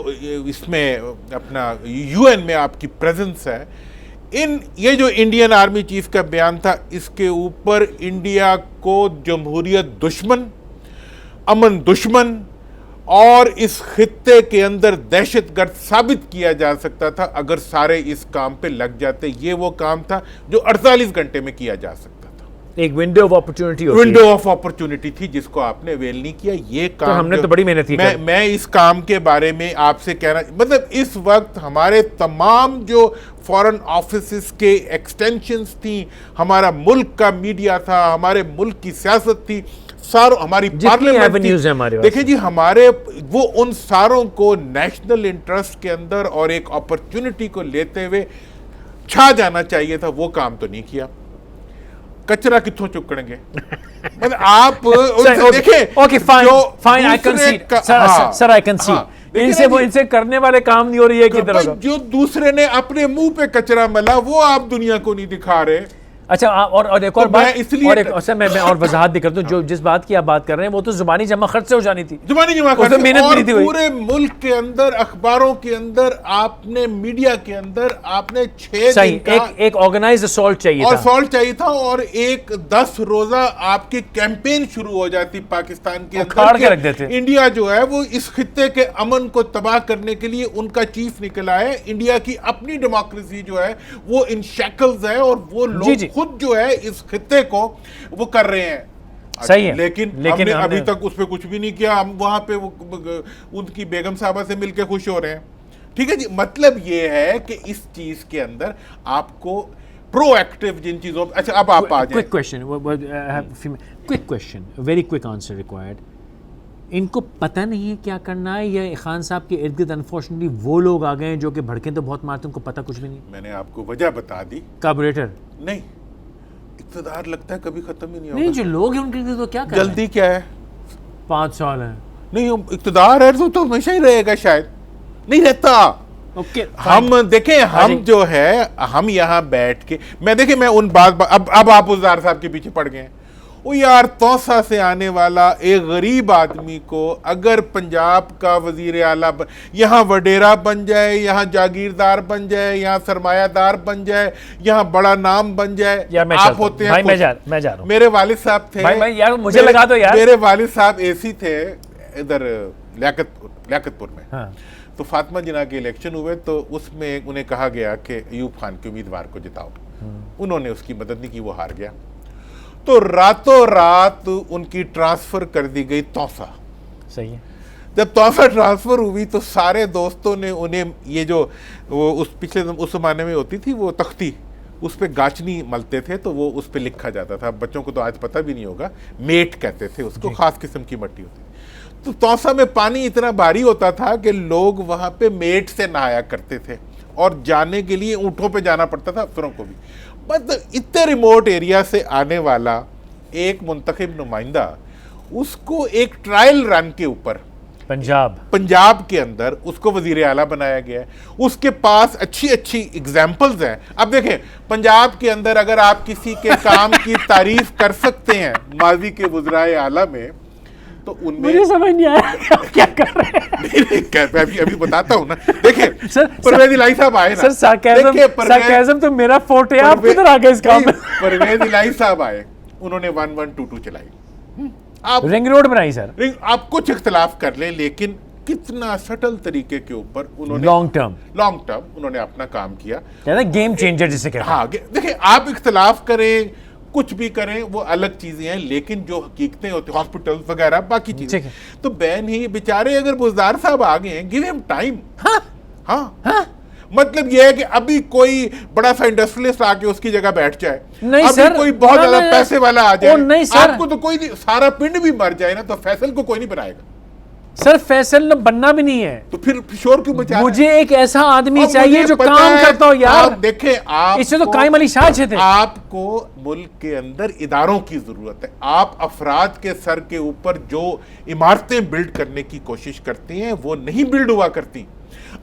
اس میں اپنا یو این میں آپ کی پریزنس ہے، یہ جو انڈین آرمی چیف کا بیان تھا، اس کے اوپر انڈیا کو جمہوریت دشمن، امن دشمن اور اس خطے کے اندر دہشت گرد ثابت کیا جا سکتا تھا اگر سارے اس کام پہ لگ جاتے. یہ وہ کام تھا جو 48 گھنٹے میں کیا جا سکتا تھا. ایک ونڈو آف اپرچونٹی ہوتی ہے. ونڈو آف اپرچونٹی تھی جس کو آپ نے اویل نہیں کیا. یہ کام ہم نے تو بڑی محنت کی. میں اس کام کے بارے میں آپ سے کہنا، مطلب اس وقت ہمارے تمام جو فورن آفیسز کے ایکسٹینشنز تھیں، ہمارا ملک کا میڈیا تھا، ہمارے ملک کی سیاست تھی، ہماری پارلیمنٹ تھی. دیکھیں جی ہمارے وہ ان ساروں کو نیشنل انٹرسٹ کے اندر اور ایک اپرچونٹی کو لیتے ہوئے چھا جانا چاہیے تھا. وہ کام تو نہیں کیا. کچرا کتوں چکڑیں گے؟ مطلب آپ ان سے کرنے والے کام نہیں ہو رہی ہے کی طرح. جو دوسرے نے اپنے منہ پہ کچرا ملا وہ آپ دنیا کو نہیں دکھا رہے. اچھا اور ایک اور بات، اور میں اور وضاحت بھی کرتا ہوں، جو جس بات کی آپ بات کر رہے ہیں وہ تو زبانی جمع خرچ سے ہو جانی تھی. زبانی جمع خرچ اور پورے ملک کے اندر، اخباروں کے اندر، آپ نے میڈیا کے اندر آپ نے 6 دن کا ایک آرگنائزڈ اسالٹ چاہیے تھا، اسالٹ چاہیے تھا، اور ایک 10 روزہ آپ کی کیمپین شروع ہو جاتی پاکستان کے اندر. انڈیا جو ہے وہ اس خطے کے امن کو تباہ کرنے کے لیے ان کا چیف نکلا ہے. انڈیا کی اپنی ڈیموکریسی جو ہے وہ ان شیکلز ہے، اور وہ لوگ خود جو ہے اس خطے کو وہ کر رہے ہیں. صحیح ہے، لیکن ہم نے ابھی تک اس پہ کچھ بھی نہیں کیا. ہم وہاں پہ ان کی بیگم صاحبہ سے مل کے خوش ہو رہے ہیں. ٹھیک ہے جی، مطلب یہ ہے کہ اس چیز کے اندر آپ کو پرو ایکٹیو جن چیزوں. اچھا اب آپ آ جائیں. Quick question very quick answer required. ان کو پتہ نہیں ہے کیا کرنا ہے، یا خان صاحب کے ارد گرد انفارچونیٹلی وہ لوگ آ گئے ہیں جو کہ بھڑکیں تو بہت مارتے ہیں، ان کو پتہ کچھ بھی نہیں؟ میں نے آپ کو وجہ بتا دی. کاربوریٹر نہیں، اقتدار لگتا ہے کبھی ختم ہی نہیں ہوگا. نہیں، جو لوگ ہیں ان کے لیے تو کیا کریں. جلدی کیا ہے؟ 5 سال ہیں. نہیں، اقتدار ہے تو ہمیشہ ہی رہے گا، شاید نہیں رہتا. ہم دیکھیں، ہم جو ہے ہم یہاں بیٹھ کے میں دیکھیں میں ان بات اب آپ بزدار صاحب کے پیچھے پڑ گئے ہیں. وہ یار توسا سے آنے والا ایک غریب آدمی کو اگر پنجاب کا وزیر اعلیٰ یہاں وڈیرا بن جائے, یہاں جاگیردار بن جائے, یہاں سرمایہ دار بن جائے, یہاں بڑا نام بن جائے, آپ ہوتے ہیں. میں جا رہا ہوں. میرے والد صاحب تھے, مجھے لگا دو یار, میرے والد صاحب اے سی تھے ادھر لیاقت پور میں. تو فاطمہ جناح کے الیکشن ہوئے تو اس میں انہیں کہا گیا کہ ایوب خان کے امیدوار کو جتاؤ. انہوں نے اس کی مدد نہیں کی, وہ ہار گیا. تو راتوں رات ان کی ٹرانسفر کر دی گئی توسا. صحیح ہے. جب توسا ٹرانسفر ہوئی تو سارے دوستوں نے انہیں یہ جو وہ پچھلے اس زمانے میں ہوتی تھی وہ تختی, اس پہ گاچنی ملتے تھے تو وہ اس پہ لکھا جاتا تھا. بچوں کو تو آج پتہ بھی نہیں ہوگا, میٹ کہتے تھے اس کو, خاص قسم کی مٹی ہوتی. تو توسا میں پانی اتنا بھاری ہوتا تھا کہ لوگ وہاں پہ میٹ سے نہایا کرتے تھے, اور جانے کے لیے اونٹوں پہ جانا پڑتا تھا افسروں کو بھی. مطلب اتنے ریموٹ ایریا سے آنے والا ایک منتخب نمائندہ, اس کو ایک ٹرائل رن کے اوپر پنجاب کے اندر اس کو وزیر اعلیٰ بنایا گیا ہے. اس کے پاس اچھی ایگزامپلز ہیں. اب دیکھیں پنجاب کے اندر اگر آپ کسی کے کام کی تعریف کر سکتے ہیں ماضی کے وزرائے اعلیٰ میں, تو ان میں مجھے سمجھ نہیں آیا کیا کر رہے ہیں. میں ابھی بتاتا ہوں نا. دیکھیں پرویز الہی صاحب آئے نا, سرکیزم تو میرا فورٹ ہے, آپ کدھر آگئے اس کام میں. پرویز الہی صاحب آئے, انہوں نے 1122 چلائی, آپ رنگ روڈ بنائی. سر آپ کچھ اختلاف کر لیں, لیکن کتنا سٹل طریقے کے اوپر انہوں نے لانگ ٹرم انہوں نے اپنا کام کیا. گیم چینجر جسے کہتے ہیں. ہاں دیکھیں, آپ اختلاف کریں, کچھ بھی کریں, وہ الگ چیزیں ہیں, لیکن جو حقیقتیں ہوتی ہیں ہاسپٹل وغیرہ باقی چیزیں, تو بین ہی بیچارے اگر بزدار صاحب آ گئے ہیں, گیو ہم ٹائم. ہاں مطلب یہ ہے کہ ابھی کوئی بڑا سا انڈسٹریلسٹ آ کے اس کی جگہ بیٹھ جائے, ابھی کوئی بہت زیادہ پیسے والا آ جائے, آپ کو تو کوئی نہیں, سارا پنڈ بھی مر جائے نا تو فیصل کو کوئی نہیں بنائے گا. سر فیصل بننا بھی نہیں ہے, تو پھر شور کیوں مچا؟ مجھے ایک ایسا آدمی چاہیے جو کام کرتا ہو یار. دیکھیں آپ اس سے تو قائم علی شاہ تھے. آپ کو ملک کے اندر اداروں کی ضرورت ہے. آپ افراد کے سر کے اوپر جو عمارتیں بلڈ کرنے کی کوشش کرتے ہیں وہ نہیں بلڈ ہوا کرتی.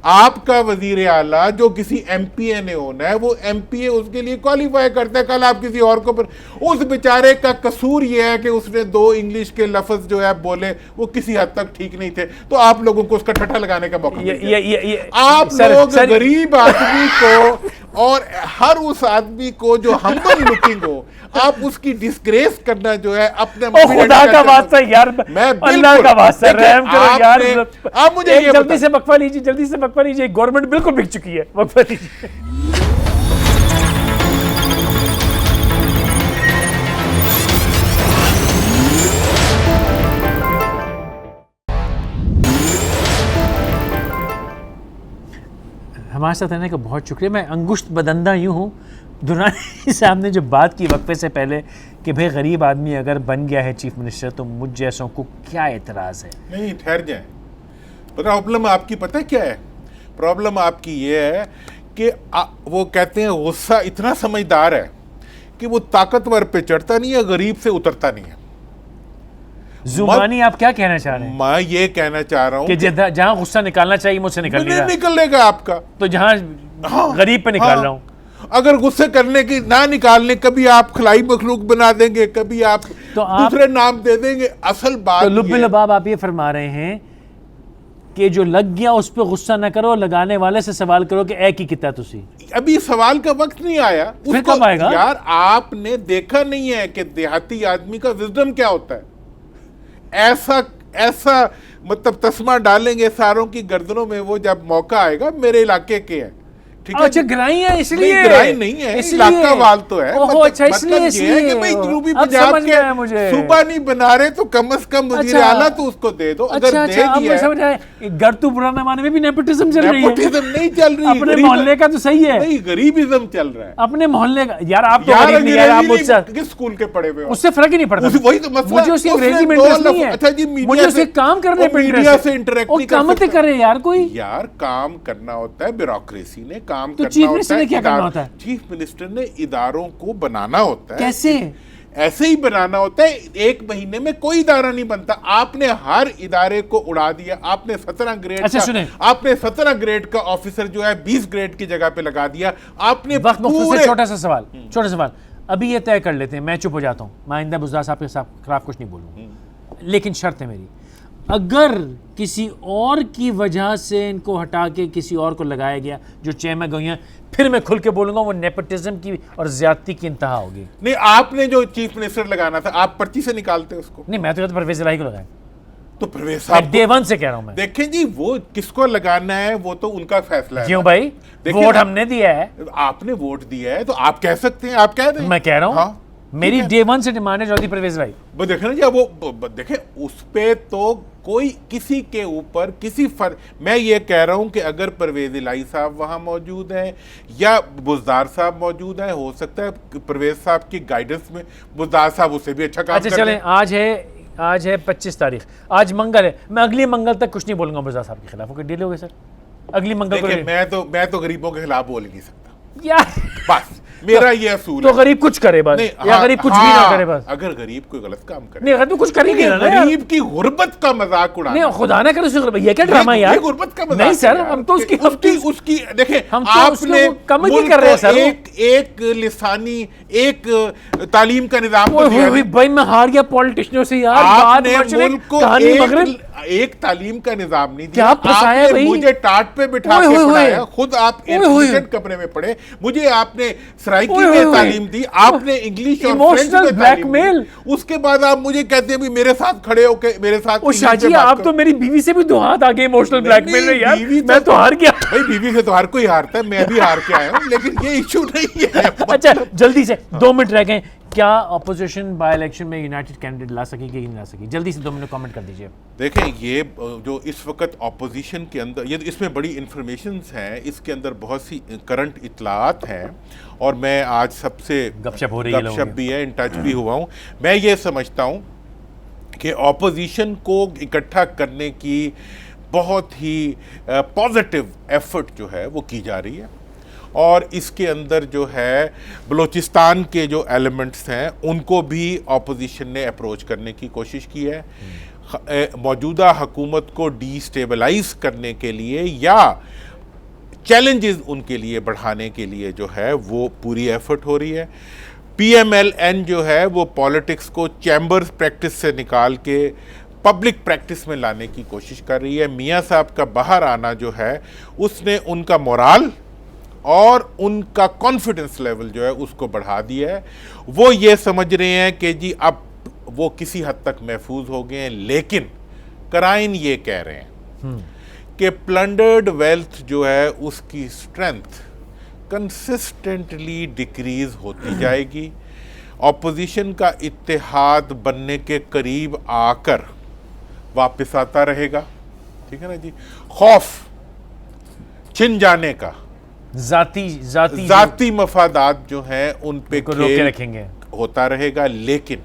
آپ کا وزیر اعلیٰ جو کسی ایم پی اے نے ہونا ہے, وہ ایم پی اے اس کے لیے کوالیفائی کرتا ہے. کل آپ کسی اور کو پر, اس بیچارے کا قصور یہ ہے کہ اس نے 2 انگلش کے لفظ جو ہے بولے, وہ کسی حد تک ٹھیک نہیں تھے, تو آپ لوگوں کو اس کا ٹھٹھا لگانے کا موقع ملتا. آپ لوگ غریب آدمی کو اور ہر اس آدمی کو جو ہمبل لکنگ ہو, آپ اس کی ڈسگریس کرنا جو ہے اپنے خدا کا واسطہ یار, اللہ کا واسطہ رحم کرو یار. آپ مجھے جلدی سے وقفہ لیجیے, گورنمنٹ بالکل بک چکی ہے, وقفہ لیجیے. ہمارے ساتھ رہنے کا بہت شکریہ. میں انگشت بدندہ یوں ہوں, درانی صاحب نے جو بات کی وقفے سے پہلے کہ بھئی غریب آدمی اگر بن گیا ہے چیف منسٹر تو مجھ جیسوں کو کیا اعتراض ہے. نہیں ٹھہر جائیں, پرابلم آپ کی پتہ کیا ہے؟ پرابلم آپ کی یہ ہے کہ وہ کہتے ہیں غصہ اتنا سمجھدار ہے کہ وہ طاقتور پہ چڑھتا نہیں ہے, غریب سے اترتا نہیں ہے. زمانی آپ کیا کہنا چاہ رہے ہیں؟ میں یہ کہنا چاہ رہا ہوں کہ جہاں غصہ نکالنا چاہیے مجھ سے نکلے گا آپ کا, تو جہاں غریب پہ نکال رہا ہوں. اگر غصے کرنے کی نہ نکالنے, کبھی آپ خلائی مخلوق بنا دیں گے, کبھی آپ دوسرے نام دے دیں گے. اصل بات تو لب لباب آپ یہ فرما رہے ہیں کہ جو لگ گیا اس پہ غصہ نہ کرو, لگانے والے سے سوال کرو کہ اے کی کتا تسی. ابھی سوال کا وقت نہیں آیا. پھر کب آئے گا؟ یار آپ نے دیکھا نہیں ہے کہ دیہاتی آدمی کا وزڈم کیا ہوتا ہے. ایسا مطلب تسمہ ڈالیں گے ساروں کی گردنوں میں, وہ جب موقع آئے گا. میرے علاقے کے ہیں, اچھا گرائی ہے اس لیے, گرائی نہیں ہے, علاقہ وال تو ہے. مطلب یہ ہے کہ بھئی جنوبی پنجاب کے صوبہ نہیں بنا رہے تو کم از کم وزیر اعلیٰ تو اس کو دے دو. اگر دے دیا ہے, گھر تو پرانے زمانے میں بھی نیپوٹزم چل رہی ہے. نیپوٹزم نہیں چل رہی, اپنے محلے کا تو صحیح ہے. نہیں, غریبزم چل رہا ہے اپنے محلے کا. یار آپ تو غریب نہیں ہے, آپ مجھ سے کس اسکول کے پڑھے ہوئے, اس سے فرق ہی نہیں پڑتا. وہی تو مسئلہ, مجھے اس کی انگریزی میں انٹرسٹ نہیں ہے. اچھا جی, مجھے اسے کام کرنے پہ میڈیا سے انٹریکٹ نہیں کر کامتیں کرے یار. کوئی یار کام کرنا ہوتا ہے, بیوروکریسی نے کام تو کرنا چیف منسٹر نے کیا کرنا ہوتا ہے؟ چیف منسٹر نے اداروں کو بنانا ہوتا ہے. کیسے؟ ایسے ہی بنانا ہوتا ہے. 1 مہینے میں کوئی ادارہ نہیں بنتا. آپ نے ہر ادارے کو اڑا دیا. آپ نے 17 گریڈ کا آفیسر جو ہے 20 گریڈ کی جگہ پہ لگا دیا. آپ نے چھوٹا سا سوال, ابھی یہ طے کر لیتے ہیں, میں چپ ہو جاتا ہوں, میں آئندہ بزدار صاحب کے خلاف کچھ نہیں بولوں, لیکن شرط ہے میری, اگر کسی اور کی وجہ سے ان کو ہٹا کے کسی اور کو لگایا گیا جو چیمہ گئی ہیں, پھر میں کھل کے بولوں گا وہ نیپوٹزم کی اور زیادتی کی انتہا ہوگی. نہیں, آپ نے جو چیف منسٹر لگانا تھا آپ پرچی سے نکالتے اس کو. نہیں, میں تو کہتا پرویز الہی کو لگائیں, تو پرویز میں صاحب ڈے ون سے کہہ رہا ہوں. میں دیکھیں جی, وہ کس کو لگانا ہے وہ تو ان کا فیصلہ ہے. کیوں بھائی, ووٹ ہم نے دیا ہے, آپ نے ووٹ دیا ہے تو آپ کہہ سکتے ہیں, آپ کہہ دیں. میں کہہ رہا ہوں میری ڈے ون سے ڈیمانڈ ہے چودھری پرویز بھائی. وہ دیکھیں نا جی, وہ دیکھیں اس پہ تو کوئی کسی کے اوپر کسی میں یہ کہہ رہا ہوں کہ اگر پرویز الہی صاحب وہاں موجود ہیں یا بزدار صاحب موجود ہیں, ہو سکتا ہے پرویز صاحب کی گائیڈنس میں بزدار صاحب اسے بھی اچھا کام اچھا چلیں, آج ہے 25 تاریخ, آج منگل ہے, میں اگلی منگل تک کچھ نہیں بولوں گا بزدار صاحب کے خلاف. اوکے, ڈیل ہو گئے سر, اگلی منگل کو. میں تو غریبوں کے خلاف بول نہیں سکتا یار بس, میرا یہ اصول تو ہے. غریب کچھ کرے بس, یا غریب کچھ بھی نہ کرے بس. اگر غریب کوئی غلط کام کرے, نہیں غریب کچھ کر ہی نہیں رہا, غریب کی غربت کا مذاق اڑانا, نہیں خدا نہ کرے اس کی, یہ کیا ڈرامہ یار, غربت کا مذاق نہیں سر, ہم تو اس کی دیکھیں, ہم تو آپ نے کم ہی کر رہے ہیں سر. ایک لسانی ایک تعلیم کا نظام بھائی, میں ہار گیا پولیٹیشنوں سے یار. آپ نے ملک کو ایک تعلیم کا نظام نہیں دیا, آپ نے مجھے ٹاٹ پہ بٹھا کے پڑھایا, خود آپ ایئر کمرے میں پڑھے, مجھے آپ نے سرائکی میں تعلیم دی, آپ نے انگلش اور فرینچ میں تعلیم دی, اس کے بعد آپ مجھے کہتے ہیں بھی میرے ساتھ کھڑے ہو کے میرے ساتھ. شاہ جی, آپ تو میری بیوی سے بھی دو ہاتھ آگے ایموشنل بلیک میل میں یار, میں تو ہار گیا. بھائی بیوی سے تو ہر کوئی ہارتا ہے, میں بھی ہار کے آیا ہوں, لیکن یہ ایشو نہیں ہے. اچھا جلدی سے 2 منٹ رہ گئے, کیا اپوزیشن بائی الیکشن میں یونائٹڈ کینڈیڈیٹ لا سکے کہ نہیں لا سکے, جلدی سے 2 منٹ کامنٹ کر دیجیے. دیکھیں, یہ جو اس وقت اپوزیشن کے اندر, یہ اس میں بڑی انفارمیشنز ہیں, اس کے اندر بہت سی کرنٹ اطلاعات ہیں, اور میں آج سب سے گپ شپ ہو رہی ہے, گپ شپ بھی ہے, ان ٹچ بھی ہوا ہوں. میں یہ سمجھتا ہوں کہ اپوزیشن کو اکٹھا کرنے کی بہت ہی پازیٹیو ایفرٹ جو ہے وہ کی جا رہی ہے, اور اس کے اندر جو ہے بلوچستان کے جو ایلیمنٹس ہیں ان کو بھی اپوزیشن نے اپروچ کرنے کی کوشش کی ہے, موجودہ حکومت کو ڈی سٹیبلائز کرنے کے لیے یا چیلنجز ان کے لیے بڑھانے کے لیے جو ہے وہ پوری ایفرٹ ہو رہی ہے. پی ایم ایل این جو ہے وہ پالیٹکس کو چیمبرز پریکٹس سے نکال کے پبلک پریکٹس میں لانے کی کوشش کر رہی ہے. میاں صاحب کا باہر آنا جو ہے اس نے ان کا مورال اور ان کا کانفیڈنس لیول جو ہے اس کو بڑھا دیا ہے. وہ یہ سمجھ رہے ہیں کہ جی اب وہ کسی حد تک محفوظ ہو گئے ہیں, لیکن کرائن یہ کہہ رہے ہیں کہ پلنڈرڈ ویلتھ جو ہے اس کی اسٹرینتھ کنسسٹنٹلی ڈکریز ہوتی جائے گی. اپوزیشن کا اتحاد بننے کے قریب آ کر واپس آتا رہے گا, ٹھیک ہے نا جی. خوف چھن جانے کا, ذاتی مفادات جو ہیں ان پہ کھیل رکھیں گے ہوتا رہے گا, لیکن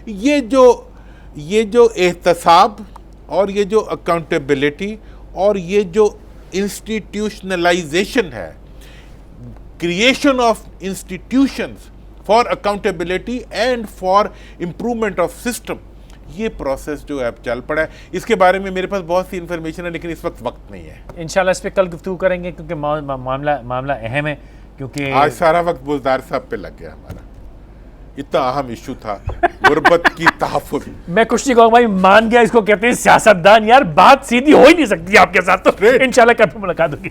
یہ جو احتساب اور یہ جو اکاؤنٹیبلٹی اور یہ جو انسٹیٹیوشنلائزیشن ہے, creation of institutions for accountability and for improvement of system, یہ پروسیس جو ہے اب چل پڑا ہے. اس کے بارے میں میرے پاس بہت سی انفارمیشن ہے, لیکن اس وقت نہیں ہے. انشاءاللہ اس پہ کل گفتگو کریں گے, کیونکہ معاملہ اہم ہے, کیونکہ آج سارا وقت بزدار صاحب پہ لگ گیا ہمارا. اتنا اہم ایشو تھا غربت کی تحفظ. میں کچھ نہیں کہوں بھائی, مان گیا, اس کو کہتے ہیں سیاست دان. یار بات سیدھی ہو ہی نہیں سکتی آپ کے ساتھ, تو انشاءاللہ کل ملاقات ہوگی.